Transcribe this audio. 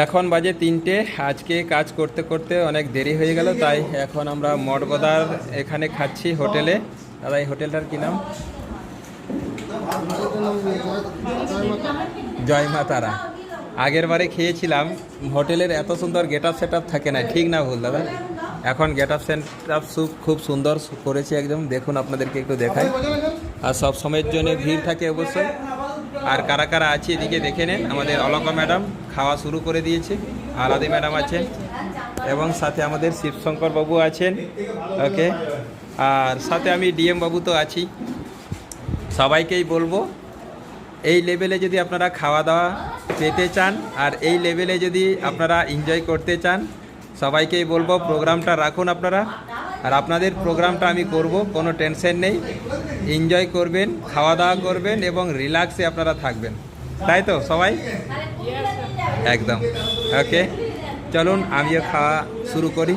এখন বাজে 3টে। আজকে কাজ করতে করতে অনেক দেরি হয়ে গেল, তাই এখন আমরা মঠগদার এখানে খাচ্ছি হোটেলে। দাদা, এই হোটেলটার কি নাম? জয় মা তারা। আগের বারে খেয়েছিলাম, হোটেলের এত সুন্দর গেট আপ সেট আপ থাকে না, ঠিক না ভুল দাদা? এখন গেট আপ সেট আপ খুব সুন্দর করেছে একদম। দেখুন, আপনাদেরকে একটু দেখাই। আর সব সময়ের জন্য ভিড় থাকে অবশ্যই। আর কারা কারা আছে এদিকে দেখে নেন। আমাদের অলকা ম্যাডাম খাওয়া শুরু করে দিয়েছে, আলাদি ম্যাডাম আছেন, এবং সাথে আমাদের শিবশঙ্কর বাবু আছেন। ওকে, আর সাথে আমি ডিএম বাবু তো আছি। সবাইকেই বলবো, এই লেভেলে যদি আপনারা খাওয়া দাওয়া পেতে চান আর এই লেভেলে যদি আপনারা এনজয় করতে চান, সবাইকেই বলবো প্রোগ্রামটা রাখুন আপনারা। আর আপনাদের প্রোগ্রামটা আমি করব, কোনো টেনশন নেই। এনজয় করবেন, খাওয়া দাওয়া করবেন এবং রিল্যাক্সে আপনারা থাকবেন, তাই তো সবাই? একদম। ওকে, চলুন আমিও খাওয়া শুরু করি।